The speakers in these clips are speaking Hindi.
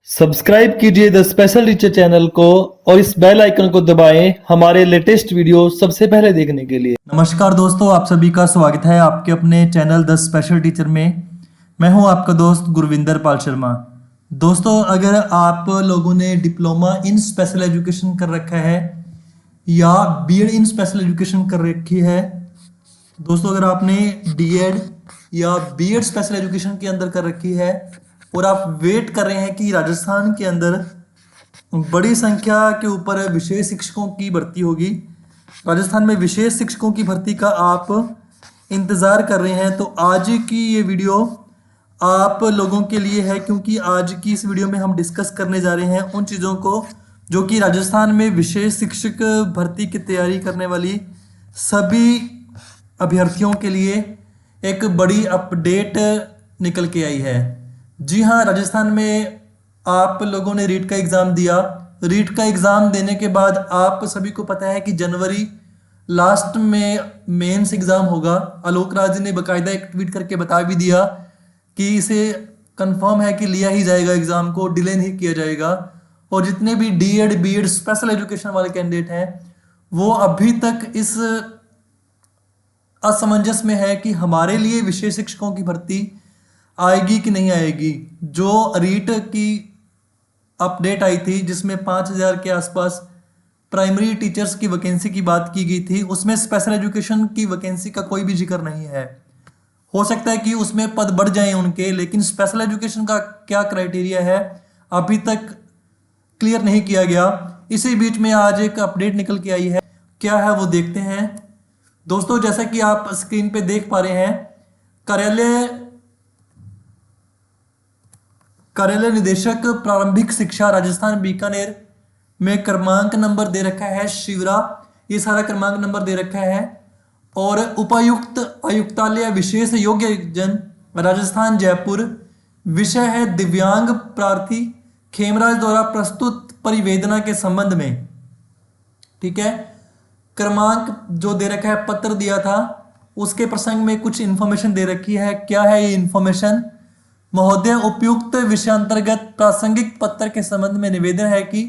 सब्सक्राइब कीजिए द स्पेशल टीचर चैनल को और इस बेल आइकन को दबाएं हमारे लेटेस्ट वीडियो सबसे पहले देखने के लिए। नमस्कार दोस्तों, आप सभी का स्वागत है आपके अपने चैनल द स्पेशल टीचर में। मैं हूं आपका दोस्त गुरविंदर पाल शर्मा। दोस्तों, अगर आप लोगों ने डिप्लोमा इन स्पेशल एजुकेशन कर रखा है या बीएड इन स्पेशल एजुकेशन कर रखी है, दोस्तों अगर आपने डीएड या बीएड स्पेशल एजुकेशन के अंदर कर रखी है और आप वेट कर रहे हैं कि राजस्थान के अंदर बड़ी संख्या के ऊपर विशेष शिक्षकों की भर्ती होगी, राजस्थान में विशेष शिक्षकों की भर्ती का आप इंतज़ार कर रहे हैं, तो आज की ये वीडियो आप लोगों के लिए है, क्योंकि आज की इस वीडियो में हम डिस्कस करने जा रहे हैं उन चीज़ों को जो कि राजस्थान में विशेष शिक्षक भर्ती की तैयारी करने वाली सभी अभ्यर्थियों के लिए एक बड़ी अपडेट निकल के आई है। जी हाँ, राजस्थान में आप लोगों ने रीट का एग्ज़ाम दिया। रीट का एग्ज़ाम देने के बाद आप सभी को पता है कि जनवरी लास्ट में मेंस एग्ज़ाम होगा। आलोक राज ने बाकायदा एक ट्वीट करके बता भी दिया कि इसे कंफर्म है कि लिया ही जाएगा, एग्ज़ाम को डिले नहीं किया जाएगा। और जितने भी डीएड बीएड स्पेशल एजुकेशन वाले कैंडिडेट हैं वो अभी तक इस असमंजस में है कि हमारे लिए विशेष शिक्षकों की भर्ती आएगी कि नहीं आएगी। जो रीट की अपडेट आई थी जिसमें 5000 के आसपास प्राइमरी टीचर्स की वैकेंसी की बात की गई थी, उसमें स्पेशल एजुकेशन की वैकेंसी का कोई भी जिक्र नहीं है। हो सकता है कि उसमें पद बढ़ जाएं उनके, लेकिन स्पेशल एजुकेशन का क्या क्राइटेरिया है अभी तक क्लियर नहीं किया गया। इसी बीच में आज एक अपडेट निकल के आई है, क्या है वो देखते हैं। दोस्तों, जैसा कि आप स्क्रीन पे देख पा रहे हैं, कार्यालय निदेशक प्रारंभिक शिक्षा राजस्थान बीकानेर में क्रमांक नंबर दे रखा है शिवरा, ये सारा क्रमांक नंबर दे रखा है। और उपायुक्त आयुक्तालय विशेष योग्य जन राजस्थान जयपुर, विषय है दिव्यांग प्रार्थी खेमराज द्वारा प्रस्तुत परिवेदना के संबंध में। ठीक है, क्रमांक जो दे रखा है, पत्र दिया था, उसके प्रसंग में कुछ इंफॉर्मेशन दे रखी है। क्या है ये इंफॉर्मेशन? महोदय, उपयुक्त विषयांतर्गत प्रासंगिक पत्र के संबंध में निवेदन है कि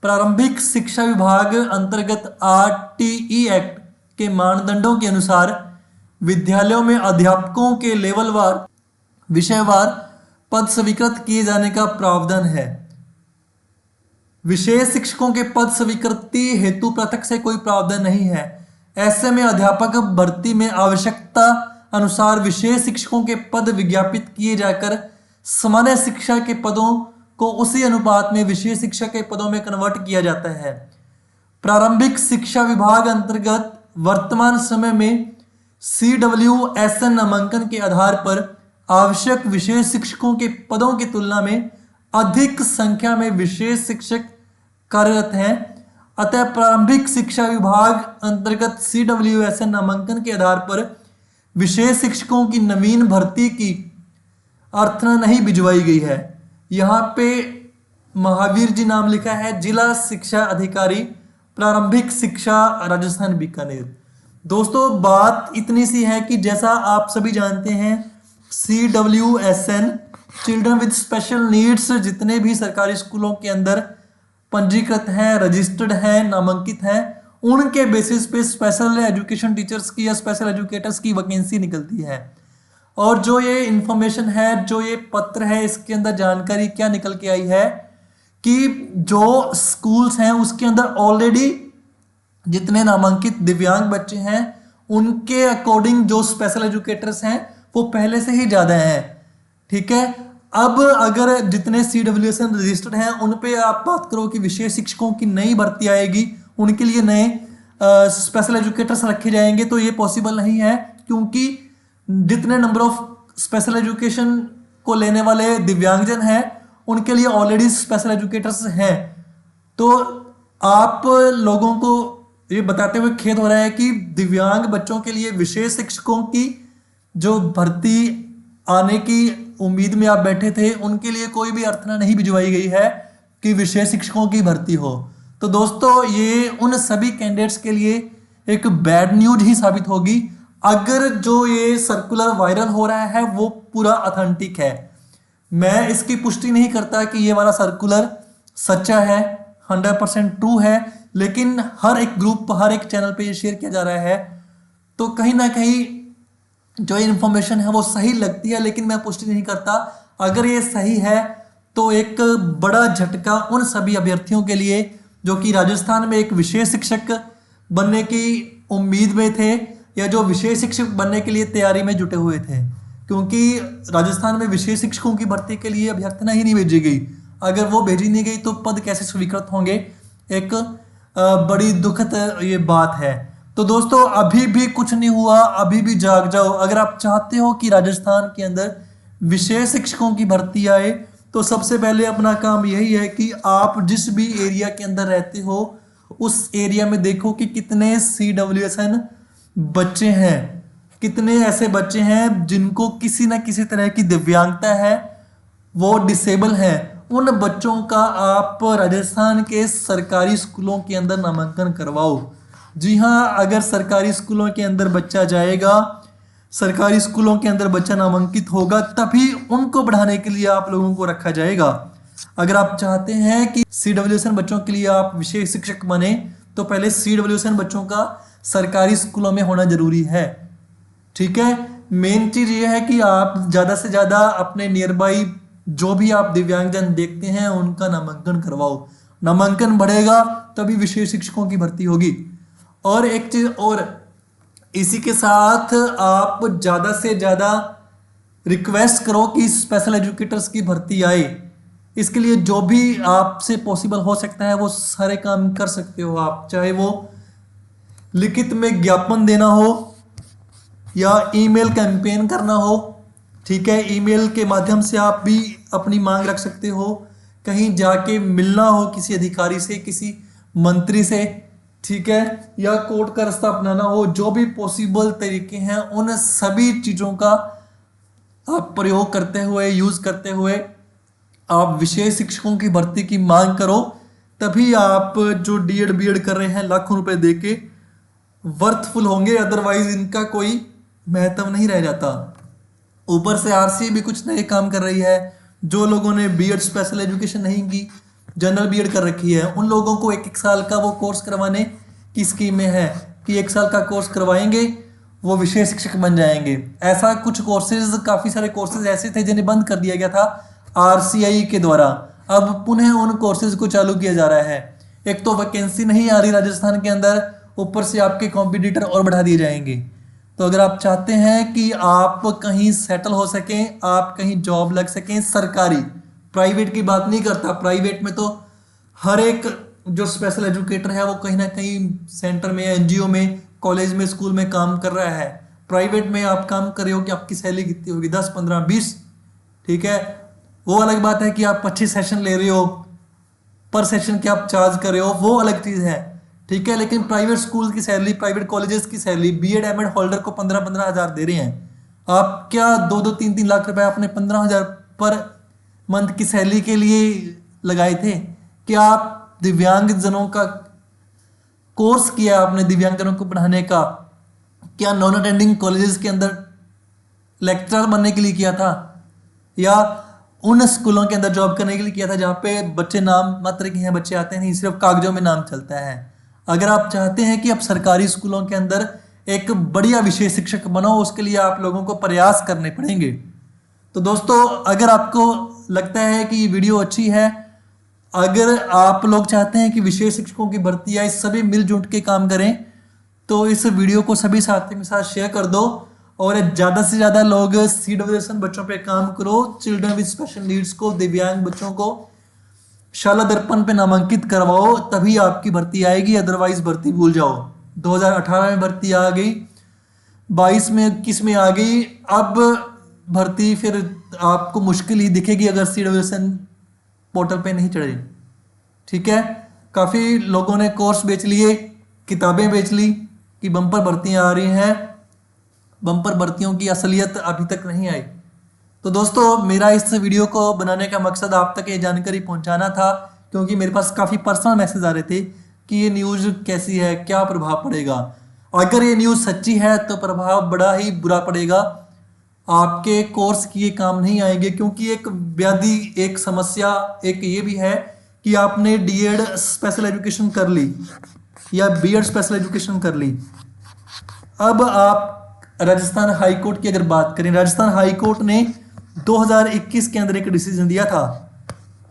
प्रारंभिक शिक्षा विभाग अंतर्गत आरटीई एक्ट के मानदंडों के अनुसार विद्यालयों में अध्यापकों के लेवलवार विषयवार पद स्वीकृत किए जाने का प्रावधान है। विशेष शिक्षकों के पद स्वीकृति हेतु पृथक से कोई प्रावधान नहीं है। ऐसे में अध्यापक भर्ती में आवश्यकता अनुसार विशेष शिक्षकों के पद विज्ञापित किए जाकर सामान्य शिक्षा के पदों को उसी अनुपात में विशेष शिक्षा के पदों में कन्वर्ट किया जाता है। प्रारंभिक शिक्षा विभाग अंतर्गत वर्तमान समय में CWSN नामांकन के आधार पर आवश्यक विशेष शिक्षकों के पदों की तुलना में अधिक संख्या में विशेष शिक्षक कार्यरत हैं। अतः प्रारंभिक शिक्षा विभाग अंतर्गत CWSN नामांकन के आधार पर विशेष शिक्षकों की नवीन भर्ती की अर्थना नहीं भिजवाई गई है। यहाँ पे महावीर जी नाम लिखा है, जिला शिक्षा अधिकारी प्रारंभिक शिक्षा राजस्थान बीकानेर। दोस्तों, बात इतनी सी है कि जैसा आप सभी जानते हैं, CWSN children with special needs जितने भी सरकारी स्कूलों के अंदर पंजीकृत हैं, रजिस्टर्ड हैं, नामांकित हैं, उनके बेसिस पे स्पेशल एजुकेशन टीचर्स की या स्पेशल एजुकेटर्स की वैकेंसी निकलती है। और जो ये इंफॉर्मेशन है, जो ये पत्र है, इसके अंदर जानकारी क्या निकल के आई है कि जो स्कूल्स हैं उसके अंदर ऑलरेडी जितने नामांकित दिव्यांग बच्चे हैं उनके अकॉर्डिंग जो स्पेशल एजुकेटर्स हैं वो पहले से ही ज़्यादा हैं। ठीक है, अब अगर जितने CWSN रजिस्टर्ड हैं उन पे आप बात करो कि विशेष शिक्षकों की नई भर्ती आएगी, उनके लिए नए स्पेशल एजुकेटर्स रखे जाएंगे, तो ये पॉसिबल नहीं है, क्योंकि जितने नंबर ऑफ स्पेशल एजुकेशन को लेने वाले दिव्यांगजन हैं उनके लिए ऑलरेडी स्पेशल एजुकेटर्स हैं। तो आप लोगों को ये बताते हुए खेद हो रहा है कि दिव्यांग बच्चों के लिए विशेष शिक्षकों की जो भर्ती आने की उम्मीद में आप बैठे थे, उनके लिए कोई भी अर्थना नहीं भिजवाई गई है कि विशेष शिक्षकों की भर्ती हो। तो दोस्तों, ये उन सभी कैंडिडेट्स के लिए एक बैड न्यूज ही साबित होगी अगर जो ये सर्कुलर वायरल हो रहा है वो पूरा ऑथेंटिक है। मैं इसकी पुष्टि नहीं करता कि ये वाला सर्कुलर सच्चा है, 100% ट्रू है, लेकिन हर एक ग्रुप हर एक चैनल पे ये शेयर किया जा रहा है, तो कहीं ना कहीं जो इन्फॉर्मेशन है वो सही लगती है, लेकिन मैं पुष्टि नहीं करता। अगर ये सही है तो एक बड़ा झटका उन सभी अभ्यर्थियों के लिए जो कि राजस्थान में एक विशेष शिक्षक बनने की उम्मीद में थे या जो विशेष शिक्षक बनने के लिए तैयारी में जुटे हुए थे, क्योंकि राजस्थान में विशेष शिक्षकों की भर्ती के लिए अभ्यर्थना ही नहीं भेजी गई। अगर वो भेजी नहीं गई तो पद कैसे स्वीकृत होंगे, एक बड़ी दुखद ये बात है। तो दोस्तों अभी भी कुछ नहीं हुआ, अभी भी जाग जाओ। अगर आप चाहते हो कि राजस्थान के अंदर विशेष शिक्षकों की भर्ती आए तो सबसे पहले अपना काम यही है कि आप जिस भी एरिया के अंदर रहते हो उस एरिया में देखो कि कितने CWSN बच्चे हैं, कितने ऐसे बच्चे हैं जिनको किसी ना किसी तरह की दिव्यांगता है, वो डिसेबल हैं। उन बच्चों का आप राजस्थान के सरकारी स्कूलों के अंदर नामांकन करवाओ। जी हाँ, अगर सरकारी स्कूलों के अंदर बच्चा जाएगा, सरकारी स्कूलों के अंदर बच्चा नामांकित होगा, तभी उनको बढ़ाने के लिए आप लोगों को रखा जाएगा। अगर आप चाहते हैं कि CWSN बच्चों के लिए आप विशेष शिक्षक बने तो पहले CWSN बच्चों का सरकारी स्कूलों में होना जरूरी है। ठीक है, मेन चीज ये है कि आप ज्यादा से ज्यादा अपने नियर बाई जो भी आप दिव्यांगजन देखते हैं उनका नामांकन करवाओ। नामांकन बढ़ेगा तभी विशेष शिक्षकों की भर्ती होगी। और एक चीज और, इसी के साथ आप ज्यादा से ज्यादा रिक्वेस्ट करो कि स्पेशल एजुकेटर्स की भर्ती आए। इसके लिए जो भी आपसे पॉसिबल हो सकता है वो सारे काम कर सकते हो आप, चाहे वो लिखित में ज्ञापन देना हो या ईमेल कैंपेन करना हो। ठीक है, ईमेल के माध्यम से आप भी अपनी मांग रख सकते हो, कहीं जाके मिलना हो किसी अधिकारी से, किसी मंत्री से, ठीक है, या कोर्ट का रास्ता अपनाना हो। जो भी पॉसिबल तरीके हैं उन सभी चीज़ों का आप प्रयोग करते हुए, यूज करते हुए आप विशेष शिक्षकों की भर्ती की मांग करो। तभी आप जो DED BED कर रहे हैं लाखों रुपए देके वर्थफुल होंगे, अदरवाइज इनका कोई महत्व नहीं रह जाता। ऊपर से RC भी कुछ नए काम कर रही है। जो लोगों ने BEd स्पेशल एजुकेशन नहीं की, जनरल BEd कर रखी है, उन लोगों को 1-1 साल का वो कोर्स करवाने की स्कीम में है कि 1 साल का कोर्स करवाएंगे, वो विशेष शिक्षक बन जाएंगे। ऐसा कुछ कोर्सेज, काफ़ी सारे कोर्सेज ऐसे थे जिन्हें बंद कर दिया गया था RCI के द्वारा। अब पुनः उन कोर्सेज को चालू किया जा रहा है। एक तो वैकेंसी नहीं आ रही राजस्थान के अंदर, ऊपर से आपके कॉम्पिटिटर और बढ़ा दिए जाएंगे। तो अगर आप चाहते हैं कि आप कहीं सेटल हो सकें, आप कहीं जॉब लग सकें सरकारी, प्राइवेट की बात नहीं करता, प्राइवेट में तो हर एक जो स्पेशल एजुकेटर है वो कहीं ना कहीं सेंटर में, NGO में, कॉलेज में, स्कूल में काम कर रहा है। प्राइवेट में आप काम कर रहे हो कि आपकी सैलरी कितनी होगी, 10, 15, 20, ठीक है। वो अलग बात है कि आप 25 सेशन ले रहे हो, पर सेशन के आप चार्ज कर रहे हो, वो अलग चीज़ है, ठीक है। लेकिन प्राइवेट स्कूल की सैलरी, प्राइवेट कॉलेजेस की सैलरी BEd MAd होल्डर को 15-15 हज़ार दे रहे हैं। आप क्या 2-2, 3-3 लाख रुपए अपने 15 हज़ार पर मंथ की सैलरी के लिए लगाए थे? क्या आप दिव्यांगजनों का कोर्स किया आपने, दिव्यांगजनों को पढ़ाने का? क्या नॉन अटेंडिंग कॉलेजेस के अंदर लेक्चरर बनने के लिए किया था, या उन स्कूलों के अंदर जॉब करने के लिए किया था जहाँ पे बच्चे नाम मात्र के हैं, बच्चे आते नहीं, सिर्फ कागजों में नाम चलता है? अगर आप चाहते हैं कि आप सरकारी स्कूलों के अंदर एक बढ़िया विशेष शिक्षक बनो, उसके लिए आप लोगों को प्रयास करने पड़ेंगे। तो दोस्तों, अगर आपको लगता है कि ये वीडियो अच्छी है, अगर आप लोग चाहते हैं कि विशेष शिक्षकों की भर्ती आए, सभी मिलजुल के काम करें, तो इस वीडियो को सभी साथियों के साथ शेयर कर दो और ज़्यादा से ज़्यादा लोग CWSN बच्चों पे काम करो। चिल्ड्रन विद स्पेशल नीड्स को, दिव्यांग बच्चों को शाला दर्पण पे नामांकित करवाओ, तभी आपकी भर्ती आएगी, अदरवाइज भर्ती भूल जाओ। 2018 में भर्ती आ गई, 22 में 21 में आ गई, अब भर्ती फिर आपको मुश्किल ही दिखेगी अगर CWSN पोर्टल पे नहीं चढ़े, ठीक है। काफ़ी लोगों ने कोर्स बेच लिए, किताबें बेच ली कि बम्पर भर्तियां आ रही हैं, बम्पर भर्तियों की असलियत अभी तक नहीं आई। तो दोस्तों, मेरा इस वीडियो को बनाने का मकसद आप तक ये जानकारी पहुंचाना था, क्योंकि मेरे पास काफ़ी पर्सनल मैसेज आ रहे थे कि ये न्यूज़ कैसी है, क्या प्रभाव पड़ेगा। अगर ये न्यूज़ सच्ची है तो प्रभाव बड़ा ही बुरा पड़ेगा। आपके कोर्स की ये काम नहीं आएंगे, क्योंकि एक व्याधि, एक समस्या एक ये भी है कि आपने डीएड स्पेशल एजुकेशन कर ली या बीएड स्पेशल एजुकेशन कर ली। अब आप राजस्थान हाई कोर्ट की अगर बात करें, राजस्थान हाई कोर्ट ने 2021 के अंदर एक डिसीजन दिया था,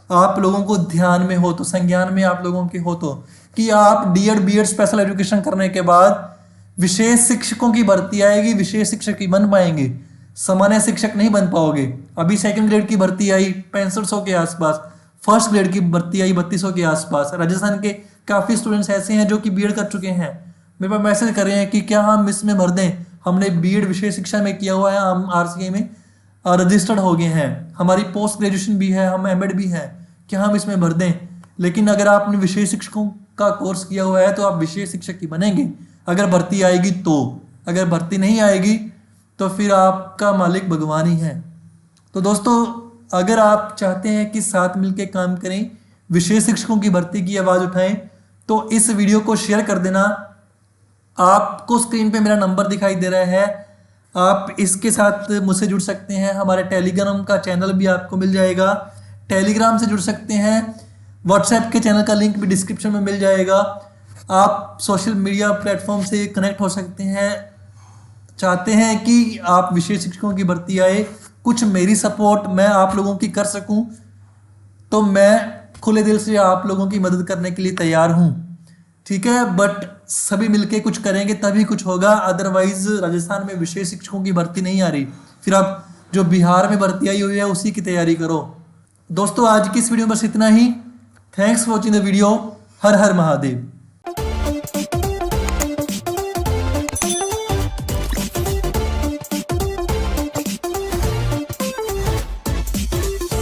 आप लोगों को ध्यान में हो तो, संज्ञान में आप लोगों के हो तो, कि आप डीएड बीएड स्पेशल एजुकेशन करने के बाद विशेष शिक्षकों की भर्ती आएगी, विशेष शिक्षक ही बन पाएंगे, सामान्य शिक्षक नहीं बन पाओगे। अभी सेकंड ग्रेड की भर्ती आई 6500 के आसपास, फर्स्ट ग्रेड की भर्ती आई 3200 के आसपास। राजस्थान के काफ़ी स्टूडेंट्स ऐसे हैं जो कि बीएड कर चुके हैं, मेरे पास मैसेज कर रहे हैं कि क्या हम इसमें भर दें, हमने बीएड विशेष शिक्षा में किया हुआ है, हम आरसीए में रजिस्टर्ड हो गए हैं, हमारी पोस्ट ग्रेजुएशन भी है, हम एमएड भी हैं, क्या हम इसमें भर दें। लेकिन अगर आपने विशेष शिक्षकों का कोर्स किया हुआ है तो आप विशेष शिक्षक ही बनेंगे अगर भर्ती आएगी तो। अगर भर्ती नहीं आएगी तो फिर आपका मालिक भगवान ही है। तो दोस्तों, अगर आप चाहते हैं कि साथ मिलकर काम करें, विशेष शिक्षकों की भर्ती की आवाज़ उठाएं, तो इस वीडियो को शेयर कर देना। आपको स्क्रीन पे मेरा नंबर दिखाई दे रहा है, आप इसके साथ मुझसे जुड़ सकते हैं। हमारे टेलीग्राम का चैनल भी आपको मिल जाएगा, टेलीग्राम से जुड़ सकते हैं। व्हाट्सएप के चैनल का लिंक भी डिस्क्रिप्शन में मिल जाएगा। आप सोशल मीडिया प्लेटफॉर्म से कनेक्ट हो सकते हैं। चाहते हैं कि आप विशेष शिक्षकों की भर्ती आए, कुछ मेरी सपोर्ट मैं आप लोगों की कर सकूं, तो मैं खुले दिल से आप लोगों की मदद करने के लिए तैयार हूं, ठीक है। बट सभी मिलके कुछ करेंगे तभी कुछ होगा, अदरवाइज राजस्थान में विशेष शिक्षकों की भर्ती नहीं आ रही, फिर आप जो बिहार में भर्ती आई हुई है उसी की तैयारी करो। दोस्तों, आज की इस वीडियो में बस इतना ही। Thanks for watching the video. हर हर महादेव।